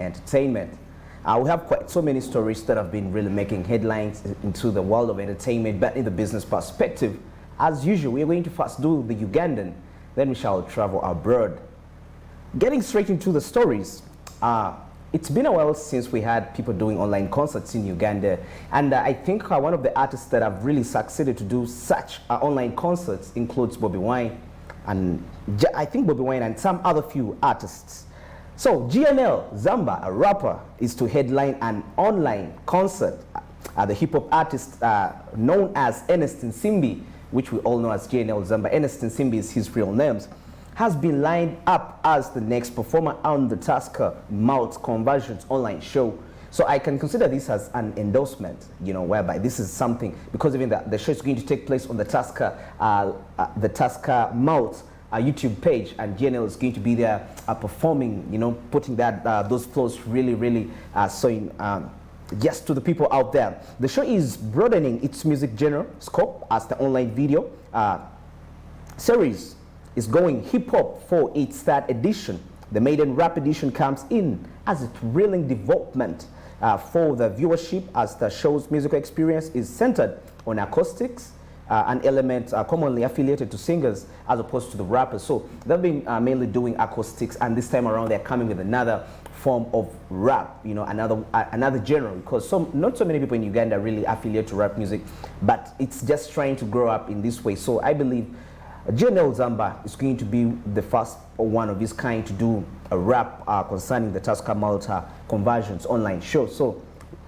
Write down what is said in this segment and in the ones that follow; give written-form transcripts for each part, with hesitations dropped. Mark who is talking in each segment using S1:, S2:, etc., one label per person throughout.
S1: entertainment. We have quite so many stories that have been really making headlines into the world of entertainment, but in the business perspective, as usual, we are going to first do the Ugandan, then we shall travel abroad. Getting straight into the stories, it's been a while since we had people doing online concerts in Uganda, and I think one of the artists that have really succeeded to do such online concerts includes Bobi Wine, and I think Bobi Wine and some other few artists. So GNL Zamba, a rapper, is to headline an online concert. The hip-hop artist known as Ernest Nsimbi, which we all know as GNL Zamba, Ernest Nsimbi is his real name, has been lined up as the next performer on the Tusker Malt Conversions online show. So I can consider this as an endorsement, you know, whereby this is something, because even the show is going to take place on the Tusker Malt YouTube page, and GNL is going to be there performing, you know, putting that those flows really showing just to the people out there. The show is broadening its music genre scope as the online video series is going hip-hop for its third edition. The maiden rap edition comes in as a thrilling development for the viewership, as the show's musical experience is centered on acoustics, an element commonly affiliated to singers as opposed to the rappers. So they've been mainly doing acoustics, and this time around they're coming with another form of rap, you know, another genre, because not so many people in Uganda really affiliate to rap music, but it's just trying to grow up in this way. So I believe GNL Zamba is going to be the first one of its kind to do a rap concerning the Tusker Malta Conversions online show. So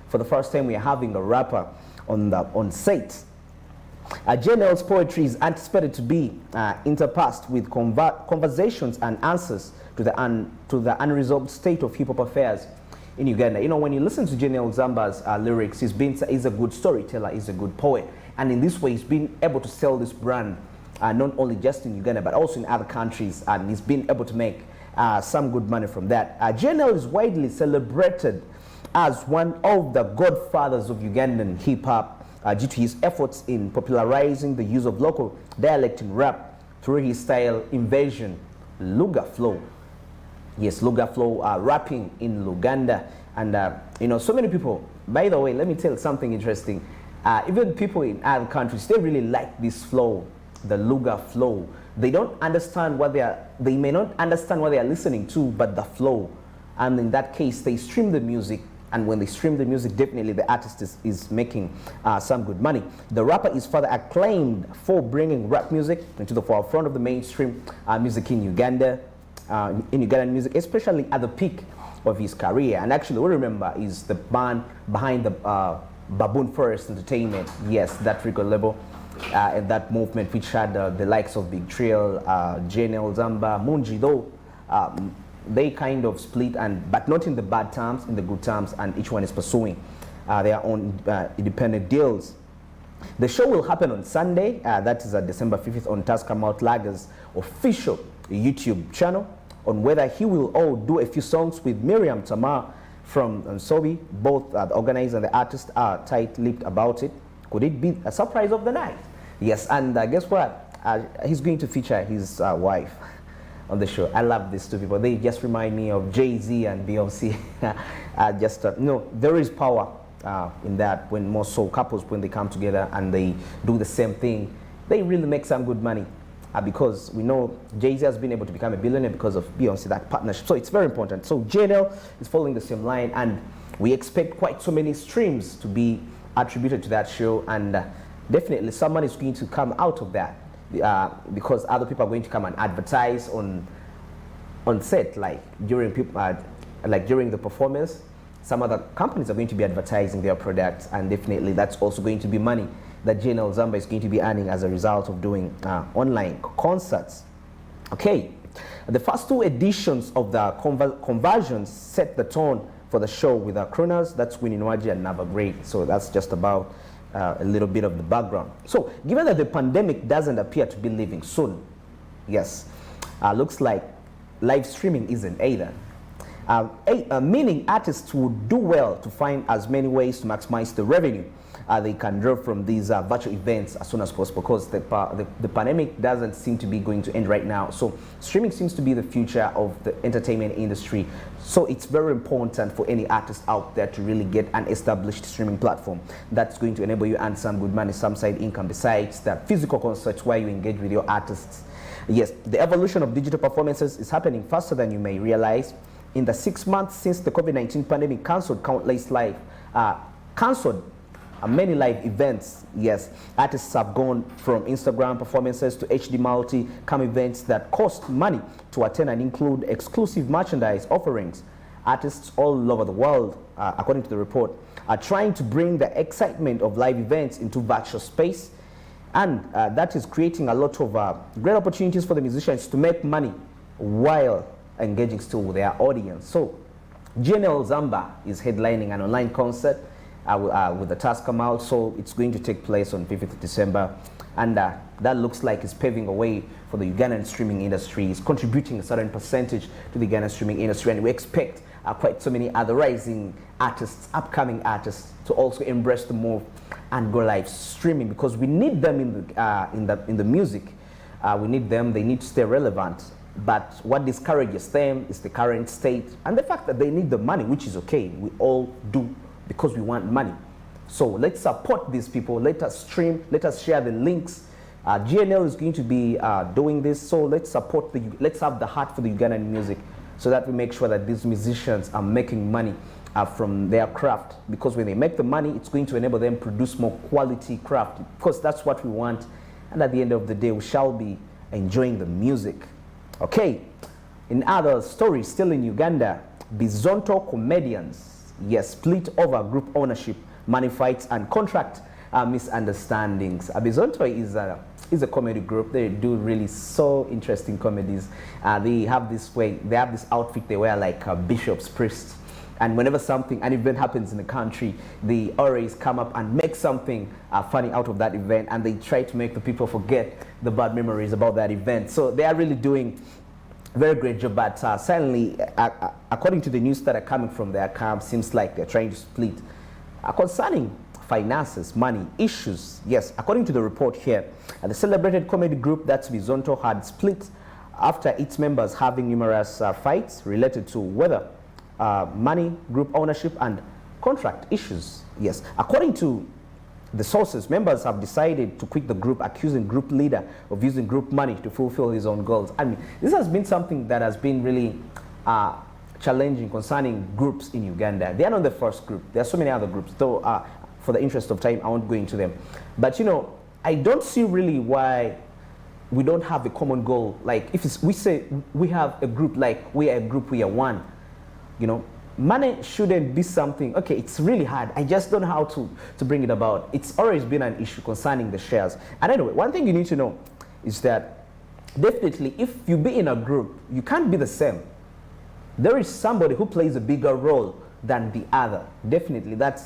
S1: for the first time we are having a rapper on set. GNL's poetry is anticipated to be interpassed with conversations and answers to the unresolved state of hip-hop affairs in Uganda. You know, when you listen to GNL Zamba's lyrics, he's a good storyteller, he's a good poet, and in this way he's been able to sell this brand not only just in Uganda but also in other countries, and he's been able to make some good money from that. GNL is widely celebrated as one of the godfathers of Ugandan hip-hop due to his efforts in popularizing the use of local dialect in rap through his style Invasion, Luga Flow. Yes, Luga Flow, rapping in Luganda. And you know, so many people, by the way, let me tell you something interesting. Even people in other countries, they really like this flow, the Luga Flow. They don't understand what they may not understand what they are listening to, but the flow. And in that case, they stream the music. And when they stream the music, definitely the artist is making some good money. The rapper is further acclaimed for bringing rap music into the forefront of the mainstream music in Uganda, in Ugandan music, especially at the peak of his career. And actually, we remember is the band behind the Baboon Forest Entertainment. Yes, that record label and that movement, which had the likes of Big Trill, GNL Zamba, Munji, though. They kind of split, but not in the bad terms, in the good terms, and each one is pursuing their own independent deals. The show will happen on Sunday, that is December 5th, on Tusker Malt Lager's official YouTube channel. On whether he will do a few songs with Miriam Tamar from Nsobi, both the organizer and the artist are tight-lipped about it. Could it be a surprise of the night? Yes, and guess what? He's going to feature his wife on the show. I love these two people. They just remind me of Jay-Z and Beyonce. No, there is power in that, when more soul couples, when they come together and they do the same thing, they really make some good money. Because we know Jay-Z has been able to become a billionaire because of Beyonce, that partnership. So it's very important. So GNL is following the same line, and we expect quite so many streams to be attributed to that show, and definitely someone is going to come out of that. Because other people are going to come and advertise on set, like during the performance. Some other companies are going to be advertising their products, and definitely that's also going to be money that GNL Zamba is going to be earning as a result of doing online concerts. Okay, the first two editions of the conversions set the tone for the show with our crooners. That's Winnie Nwaji and Nava Great. So that's just about a little bit of the background. So given that the pandemic doesn't appear to be leaving soon, yes, looks like live streaming isn't either. Meaning artists would do well to find as many ways to maximize the revenue they can draw from these virtual events as soon as possible, because the pandemic doesn't seem to be going to end right now. So streaming seems to be the future of the entertainment industry. So it's very important for any artist out there to really get an established streaming platform that's going to enable you to earn some good money, some side income, besides the physical concerts where you engage with your artists. Yes, the evolution of digital performances is happening faster than you may realize. In the 6 months since the COVID-19 pandemic cancelled countless many live events, yes, artists have gone from Instagram performances to HD multi-cam events that cost money to attend and include exclusive merchandise offerings. Artists all over the world, according to the report, are trying to bring the excitement of live events into virtual space, and that is creating a lot of great opportunities for the musicians to make money while engaging still with their audience. So GNL Zamba is headlining an online concert with the Tusker Mall. So it's going to take place on 5th of December, and that looks like it's paving a way for the Ugandan streaming industry. It's contributing a certain percentage to the Ugandan streaming industry, and we expect quite so many other rising artists, upcoming artists, to also embrace the move and go live streaming, because we need them in the music. We need them. They need to stay relevant. But what discourages them is the current state and the fact that they need the money, which is okay. We all do, because we want money. So let's support these people. Let us stream. Let us share the links. GNL is going to be doing this. So let's support let's have the heart for the Ugandan music, so that we make sure that these musicians are making money from their craft. Because when they make the money, it's going to enable them to produce more quality craft. Because that's what we want. And at the end of the day, we shall be enjoying the music. Okay, in other stories, still in Uganda, Bizonto comedians, yes, split over group ownership, money fights, and contract misunderstandings. Bizonto is a comedy group. They do really so interesting comedies. They have this outfit they wear like bishops, priests. And whenever an event happens in the country, the RAs come up and make something funny out of that event, and they try to make the people forget the bad memories about that event. So they are really doing a very great job, but suddenly, according to the news that are coming from their camp, seems like they're trying to split concerning finances, money, issues. Yes, according to the report here, the celebrated comedy group that's Bizonto had split after its members having numerous fights related to whether money, group ownership, and contract issues. Yes, according to the sources, members have decided to quit the group, accusing group leader of using group money to fulfill his own goals. I mean, this has been something that has been really challenging concerning groups in Uganda. They are not the first group. There are so many other groups, though for the interest of time, I won't go into them. But you know, I don't see really why we don't have a common goal. Like if we say we have a group, like we are a group, we are one. You know, money shouldn't be something, okay, it's really hard. I just don't know how to bring it about. It's always been an issue concerning the shares. And anyway, one thing you need to know is that definitely if you be in a group, you can't be the same. There is somebody who plays a bigger role than the other. Definitely, that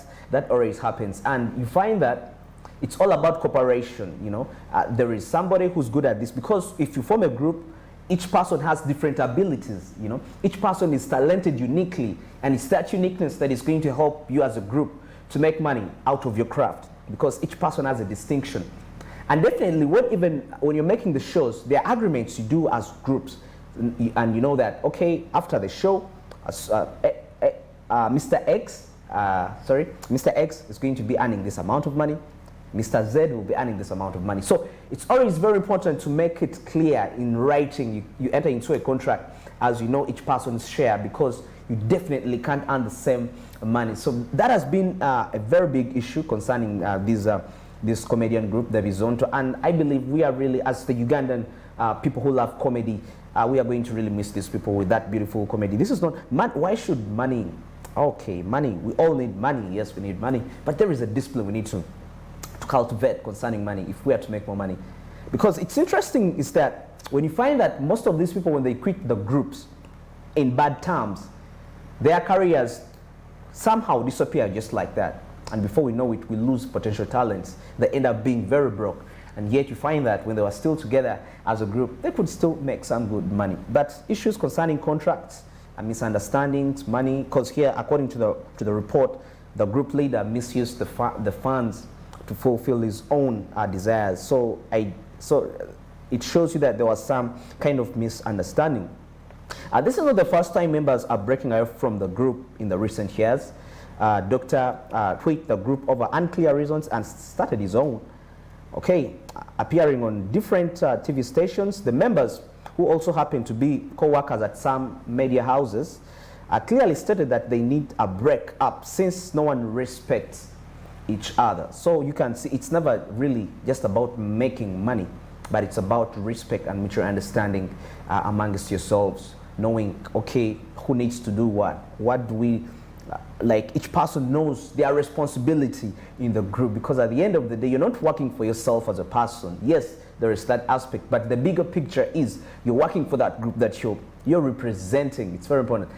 S1: always happens. And you find that it's all about cooperation, you know. There is somebody who's good at this, because if you form a group, each person has different abilities, you know. Each person is talented uniquely, and it's that uniqueness that is going to help you as a group to make money out of your craft, because each person has a distinction. And definitely, when you're making the shows, there are agreements you do as groups, and you know that, okay, after the show, Mr. X is going to be earning this amount of money. Mr. Z will be earning this amount of money. So it's always very important to make it clear in writing. You enter into a contract as you know each person's share, because you definitely can't earn the same money. So that has been a very big issue concerning this comedian group, the Bizonto. And I believe we are really, as the Ugandan people who love comedy, we are going to really miss these people with that beautiful comedy. This is not, why should money, okay, money, we all need money. Yes, we need money. But there is a discipline we need to cultivate concerning money if we are to make more money. Because it's interesting is that when you find that most of these people, when they quit the groups in bad terms, their careers somehow disappear just like that. And before we know it, we lose potential talents. They end up being very broke. And yet you find that when they were still together as a group, they could still make some good money. But issues concerning contracts and misunderstandings, money, because here, according to the report, the group leader misused the funds to fulfill his own desires. So it shows you that there was some kind of misunderstanding. This is not the first time members are breaking away from the group in the recent years. Dr. quit the group over unclear reasons and started his own. Okay, appearing on different TV stations, the members, who also happen to be co-workers at some media houses, clearly stated that they need a break up since no one respects each other. So you can see it's never really just about making money, but it's about respect and mutual understanding amongst yourselves, knowing, okay, who needs to do what do we, like each person knows their responsibility in the group, because at the end of the day, you're not working for yourself as a person. Yes, there is that aspect, but the bigger picture is you're working for that group that you're representing. It's very important.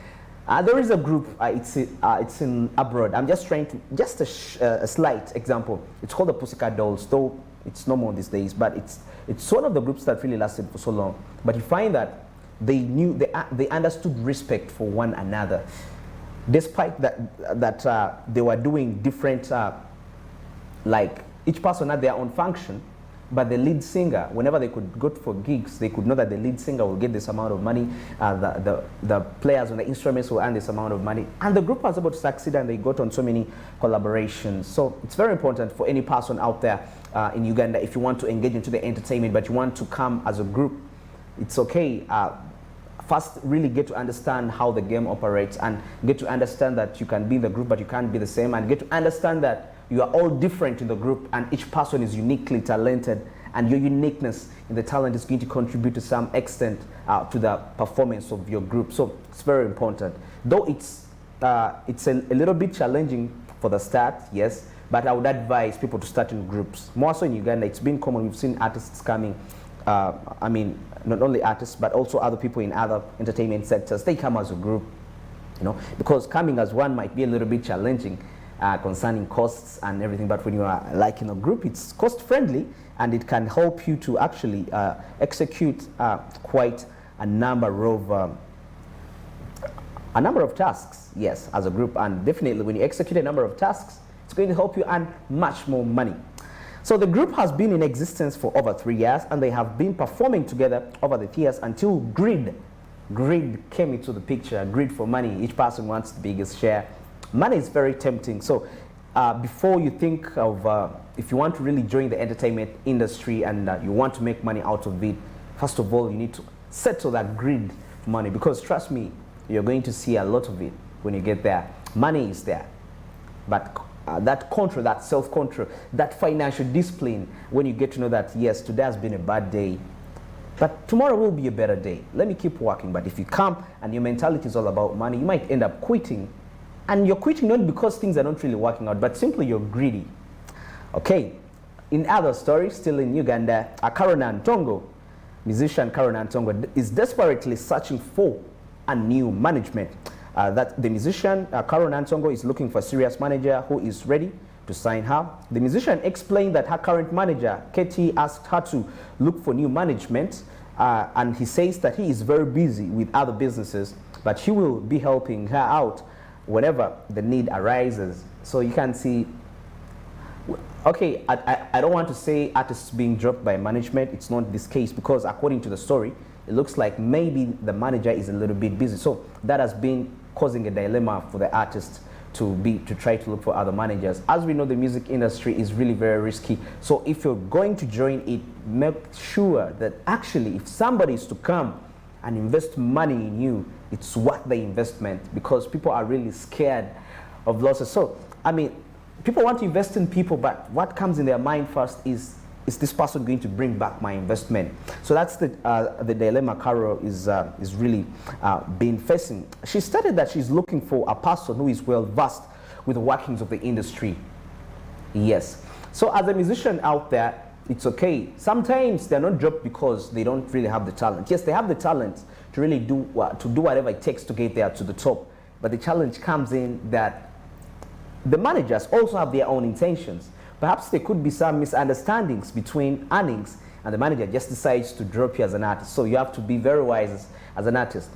S1: There is a group, it's in abroad. I'm just trying to, just a slight example. It's called the Pussycat Dolls, though it's no more these days, but it's one of the groups that really lasted for so long. But you find that they understood respect for one another, despite that they were doing different, like each person had their own function. But the lead singer, whenever they could go for gigs, they could know that the lead singer will get this amount of money, the players on the instruments will earn this amount of money, and the group was able to succeed, and they got on so many collaborations. So it's very important for any person out there in Uganda, if you want to engage into the entertainment, but you want to come as a group, it's okay. First, really get to understand how the game operates, and get to understand that you can be in the group, but you can't be the same, and get to understand that you are all different in the group, and each person is uniquely talented, and your uniqueness in the talent is going to contribute to some extent to the performance of your group. So it's very important. Though it's a little bit challenging for the start, yes, but I would advise people to start in groups. More so in Uganda, it's been common. We've seen artists coming, I mean, not only artists, but also other people in other entertainment sectors. They come as a group, you know, because coming as one might be a little bit challenging concerning costs and everything, but when you are like in a group, it's cost friendly, and it can help you to actually execute quite a number of tasks, yes, as a group. And definitely when you execute a number of tasks, it's going to help you earn much more money. So the group has been in existence for over 3 years, and they have been performing together over the years until greed came into the picture. Greed for money. Each person wants the biggest share. Money is very tempting. So before you think of, if you want to really join the entertainment industry and you want to make money out of it, first of all, you need to settle that greed for money, because trust me, you're going to see a lot of it when you get there. Money is there, but that control, that self-control, that financial discipline, when you get to know that, yes, today has been a bad day, but tomorrow will be a better day. Let me keep working. But if you come and your mentality is all about money, you might end up quitting. And you're quitting not because things are not really working out, but simply you're greedy. Okay, in other stories, still in Uganda, Karona Ntongo, musician Karona Ntongo, is desperately searching for a new management. That the musician Karona Ntongo is looking for a serious manager who is ready to sign her. The musician explained that her current manager, Katie, asked her to look for new management, and he says that he is very busy with other businesses, but he will be helping her out whenever the need arises. So you can see, okay, I don't want to say artists being dropped by management. It's not this case, because according to the story, it looks like maybe the manager is a little bit busy. So that has been causing a dilemma for the artist to try to look for other managers. As we know, the music industry is really very risky. So if you're going to join it, make sure that actually if somebody is to come and invest money in you, it's worth the investment, because people are really scared of losses. So, I mean, people want to invest in people, but what comes in their mind first is this person going to bring back my investment? So that's the dilemma Carol is really been facing. She stated that she's looking for a person who is well versed with the workings of the industry. Yes. So as a musician out there, it's okay. Sometimes they're not dropped because they don't really have the talent. Yes, they have the talent to really do whatever it takes to get there to the top. But the challenge comes in that the managers also have their own intentions. Perhaps there could be some misunderstandings between earnings, and the manager just decides to drop you as an artist. So you have to be very wise as an artist.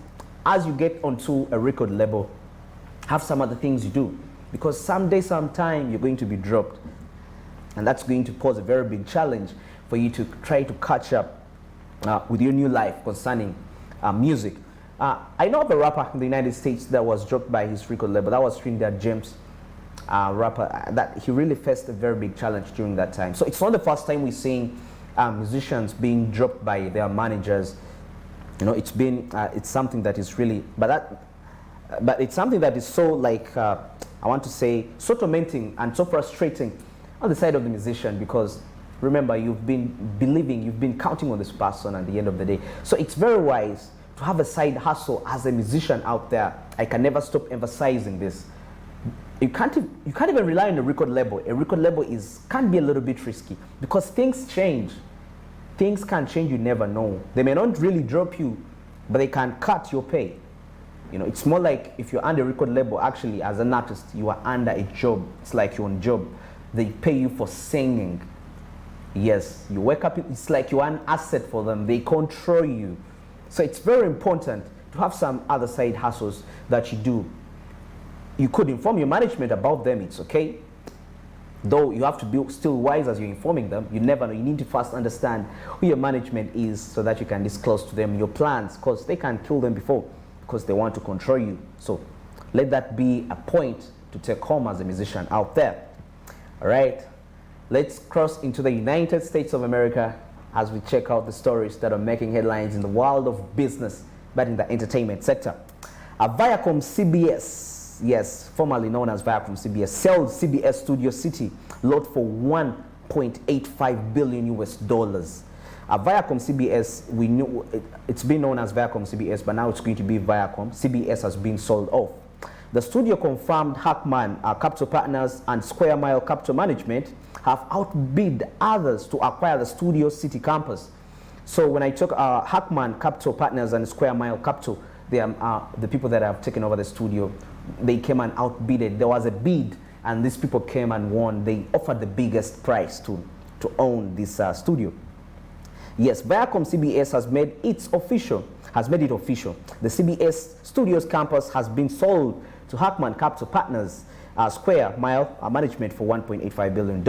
S1: As you get onto a record label, have some other things you do. because someday, sometime, you're going to be dropped. And that's going to pose a very big challenge for you to try to catch up with your new life concerning music. I know of a rapper in the United States that was dropped by his record label. That was Trinidad James, rapper. That he really faced a very big challenge during that time. So it's not the first time we're seeing musicians being dropped by their managers. You know, it's something that is really, but it's something that is so like I want to say so tormenting and so frustrating on the side of the musician, because remember, you've been believing, you've been counting on this person at the end of the day. So it's very wise to have a side hustle as a musician out there. I can never stop emphasizing this. You can't even rely on a record label. A record label can be a little bit risky because things change. Things can change, you never know. They may not really drop you, but they can cut your pay. You know, it's more like if you're under a record label, actually, as an artist, you are under a job. It's like you're on job. They pay you for singing. Yes, you wake up, it's like you're an asset for them. They control you. So it's very important to have some other side hustles that you do. You could inform your management about them, it's okay. Though you have to be still wise as you're informing them. You never know. You need to first understand who your management is so that you can disclose to them your plans, because they can kill them before because they want to control you. So let that be a point to take home as a musician out there. All right, let's cross into the United States of America as we check out the stories that are making headlines in the world of business, but in the entertainment sector. Viacom CBS, yes, formerly known as Viacom CBS, sells CBS Studio City lot for $1.85 billion US. Viacom CBS, we knew it's been known as Viacom CBS, but now it's going to be Viacom. CBS has been sold off. The studio confirmed Hackman Capital Partners and Square Mile Capital Management have outbid others to acquire the Studio City campus. So when I took Hackman Capital Partners and Square Mile Capital, they are the people that have taken over the studio. They came and outbidded. There was a bid, and these people came and won. They offered the biggest price to own this studio. Yes, Viacom CBS has made it official. The CBS Studios campus has been sold to Hackman Capital Partners, Square Mile Management for $1.85 billion.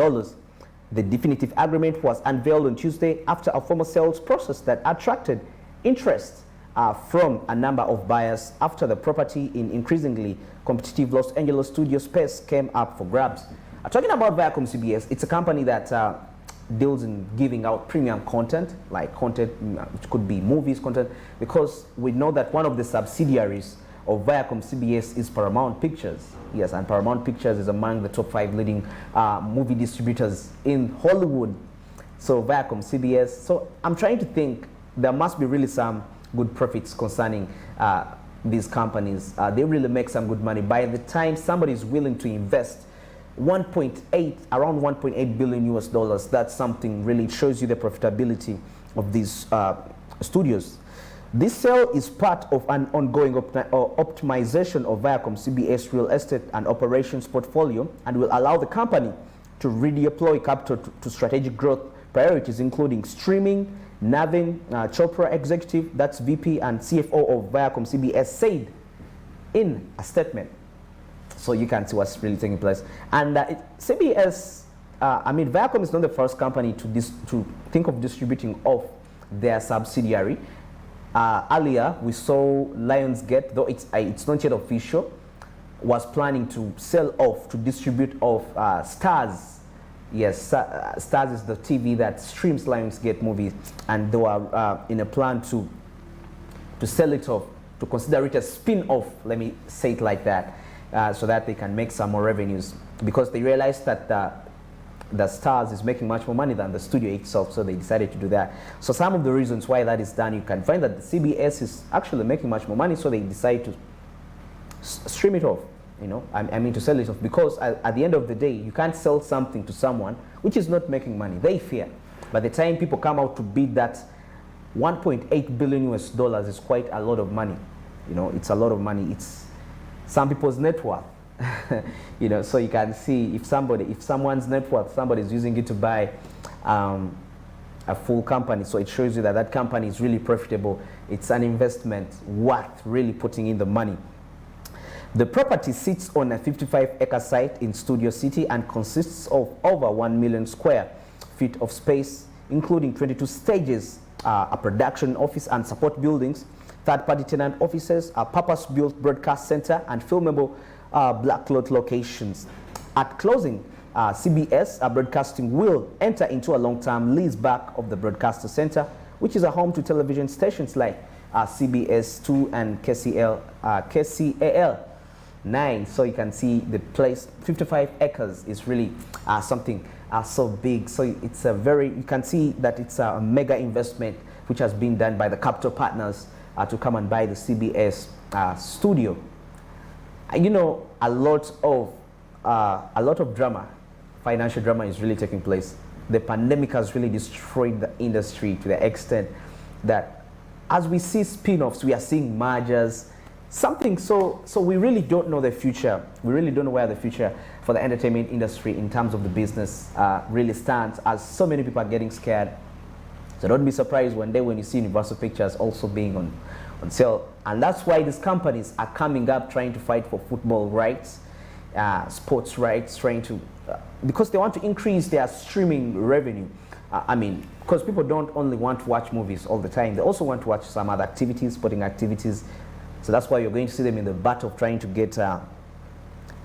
S1: The definitive agreement was unveiled on Tuesday after a formal sales process that attracted interest from a number of buyers after the property in increasingly competitive Los Angeles studio space came up for grabs. Talking about Viacom CBS, it's a company that deals in giving out premium content, like content which could be movies content, because we know that one of the subsidiaries of Viacom CBS is Paramount Pictures. Yes, and Paramount Pictures is among the top 5 leading movie distributors in Hollywood. So Viacom CBS. So I'm trying to think there must be really some good profits concerning these companies. They really make some good money. By the time somebody is willing to invest around 1.8 billion US, that's something really shows you the profitability of these studios. This sale is part of an ongoing optimization of Viacom CBS real estate and operations portfolio, and will allow the company to redeploy capital to strategic growth priorities, including streaming. Navin Chopra, executive, that's VP and CFO of Viacom CBS, said in a statement. So you can see what's really taking place. And CBS, Viacom is not the first company to think of distributing off their subsidiary. Earlier, we saw Lionsgate, though it's not yet official, was planning to sell off, to distribute off Starz. Yes, Starz is the TV that streams Lionsgate movies, and they were in a plan to sell it off, to consider it a spin-off, let me say it like that, so that they can make some more revenues, because they realized that the Starz is making much more money than the studio itself, so they decided to do that. So some of the reasons why that is done, you can find that the CBS is actually making much more money, so they decide to stream it off. You know, to sell it off, because at the end of the day, you can't sell something to someone which is not making money. They fear. By the time people come out to bid that $1.8 billion US is quite a lot of money. You know, it's a lot of money. It's some people's net worth. You know, so you can see if someone's net worth, somebody is using it to buy a full company. So it shows you that that company is really profitable. It's an investment worth really putting in the money. The property sits on a 55-acre site in Studio City and consists of over 1 million square feet of space, including 22 stages, a production office and support buildings, third-party tenant offices, a purpose-built broadcast center, and filmable black lot locations. At closing, CBS Broadcasting will enter into a long-term lease back of the broadcaster center, which is a home to television stations like CBS 2 and KCAL 9. So you can see the place, 55 acres is really something so big. So it's a very, you can see that it's a mega investment which has been done by the capital partners to come and buy the CBS studio. You know, a lot of drama, financial drama is really taking place. The pandemic has really destroyed the industry to the extent that as we see spin-offs, we are seeing mergers, something so we really don't know the future. We really don't know where the future for the entertainment industry in terms of the business really stands, as so many people are getting scared. So don't be surprised one day when you see Universal Pictures also being on sale. And that's why these companies are coming up trying to fight for football rights, sports rights, trying to, because they want to increase their streaming revenue. I mean, because people don't only want to watch movies all the time, they also want to watch some other activities, sporting activities. So that's why you're going to see them in the battle of trying to get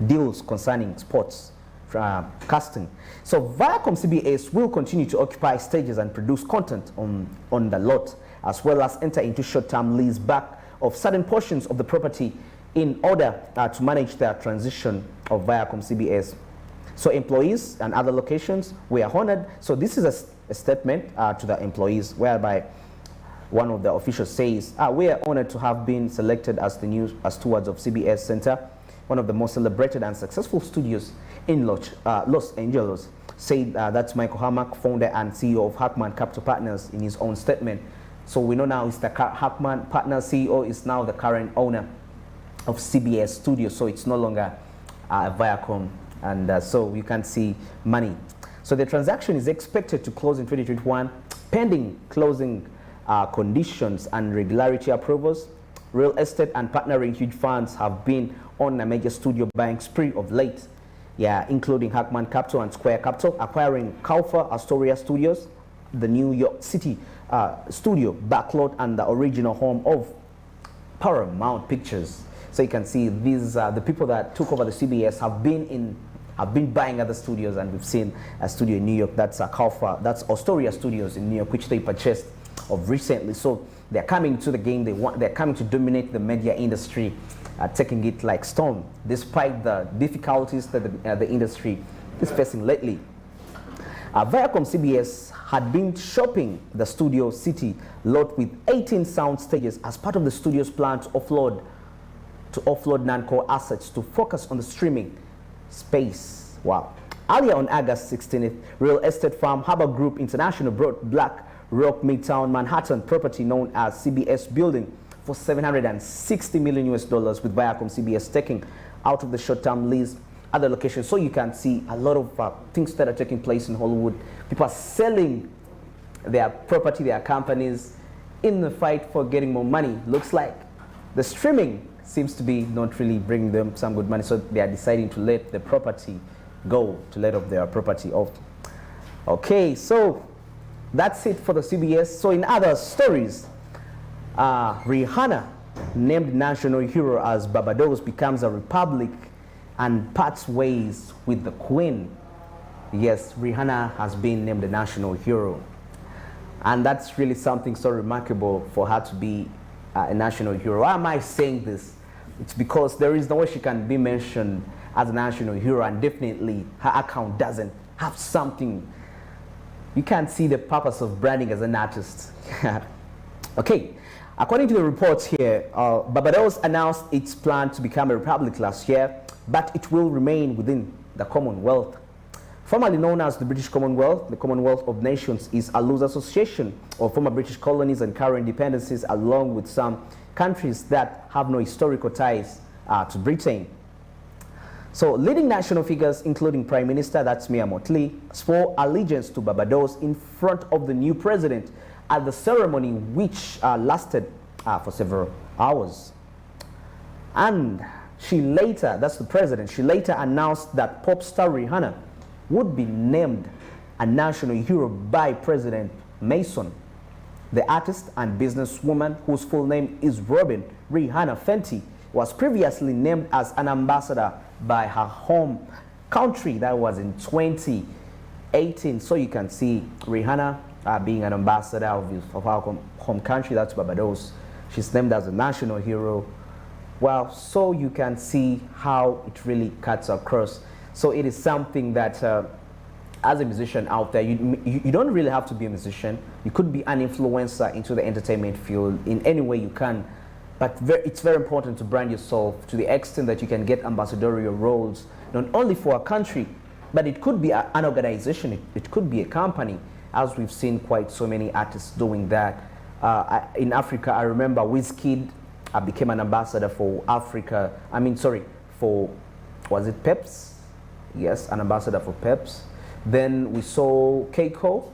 S1: deals concerning sports casting. So Viacom CBS will continue to occupy stages and produce content on the lot, as well as enter into short-term lease back of certain portions of the property in order to manage the transition of Viacom CBS. So employees and other locations were honored. So this is a statement to the employees, whereby one of the officials says, we are honored to have been selected as stewards of CBS Center, one of the most celebrated and successful studios in Los Angeles. Said that's Michael Harmack, founder and CEO of Hackman Capital Partners, in his own statement. So we know now it's the Hackman Partners CEO is now the current owner of CBS Studios. So it's no longer Viacom, and so you can see money. So the transaction is expected to close in 2021, pending closing conditions and regularity approvals. Real estate and partnering huge funds have been on a major studio buying spree of late, including Hackman Capital and Square Capital, acquiring Kaufa Astoria Studios, the New York City studio backlot, and the original home of Paramount Pictures. So you can see these the people that took over the CBS have been buying other studios, and we've seen a studio in New York, that's Kaufa, that's Astoria Studios in New York, which they purchased of recently. So they're coming to the game. They're coming to dominate the media industry, taking it like storm, despite the difficulties that the industry is facing lately. Viacom CBS had been shopping the Studio City lot with 18 sound stages as part of the studio's plan to offload non-core assets to focus on the streaming space. Wow. Earlier on August 16th, real estate firm Harbor Group International brought Black Rock Midtown Manhattan property known as CBS Building for $760 million with Viacom CBS taking out of the short-term lease other locations. So you can see a lot of things that are taking place in Hollywood. People are selling their property, their companies, in the fight for getting more money. Looks like the streaming seems to be not really bringing them some good money, so they are deciding to let the property go, to let off their property off. Okay, so that's it for the CBS. So in other stories, Rihanna, named national hero as Barbados becomes a republic and parts ways with the Queen. Yes, Rihanna has been named a national hero. And that's really something so remarkable for her to be a national hero. Why am I saying this? It's because there is no way she can be mentioned as a national hero, and definitely her account doesn't have something. You can't see the purpose of branding as an artist. Okay, according to the reports here, Barbados announced its plan to become a republic last year, but it will remain within the Commonwealth. Formerly known as the British Commonwealth, the Commonwealth of Nations is a loose association of former British colonies and current dependencies, along with some countries that have no historical ties to Britain. So leading national figures, including Prime Minister, that's Mia Mottley, swore allegiance to Barbados in front of the new president at the ceremony, which lasted for several hours. And That's the president, she later announced that pop star Rihanna would be named a national hero by President Mason. The artist and businesswoman, whose full name is Robin Rihanna Fenty, was previously named as an ambassador by her home country. That was in 2018. So you can see Rihanna being an ambassador of our home country, that's Barbados. She's named as a national hero. Well, so you can see how it really cuts across. So it is something that as a musician out there, you don't really have to be a musician. You could be an influencer into the entertainment field in any way you can. But it's very important to brand yourself to the extent that you can get ambassadorial roles, not only for a country, but it could be an organization, it could be a company, as we've seen quite so many artists doing that. In Africa, I remember Wizkid became an ambassador for Africa. Was it Peps? Yes, an ambassador for Peps. Then we saw Keiko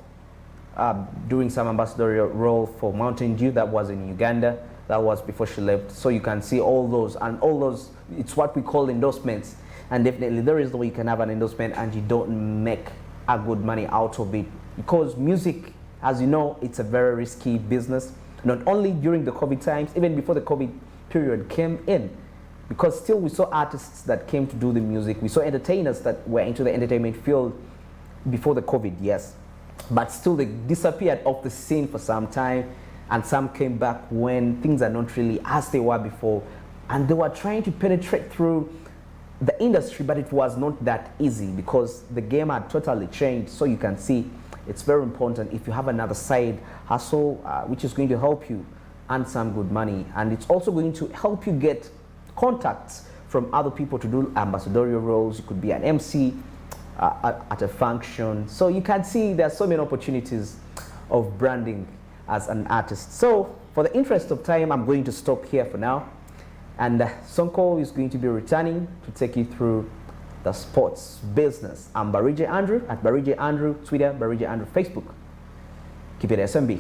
S1: doing some ambassadorial role for Mountain Dew. That was in Uganda. That was before she left. So you can see all those, it's what we call endorsements. And definitely there is the way you can have an endorsement and you don't make a good money out of it. Because music, as you know, it's a very risky business. Not only during the COVID times, even before the COVID period came in. Because still we saw artists that came to do the music. We saw entertainers that were into the entertainment field before the COVID, yes. But still they disappeared off the scene for some time. And some came back when things are not really as they were before. And they were trying to penetrate through the industry, but it was not that easy because the game had totally changed. So you can see it's very important if you have another side hustle, which is going to help you earn some good money. And it's also going to help you get contacts from other people to do ambassadorial roles. You could be an MC at a function. So you can see there are so many opportunities of branding as an artist. So for the interest of time, I'm going to stop here for now. And Sonko is going to be returning to take you through the sports business. I'm Barije Andrew at Barije Andrew, Twitter, Barije Andrew, Facebook. Keep it SMB.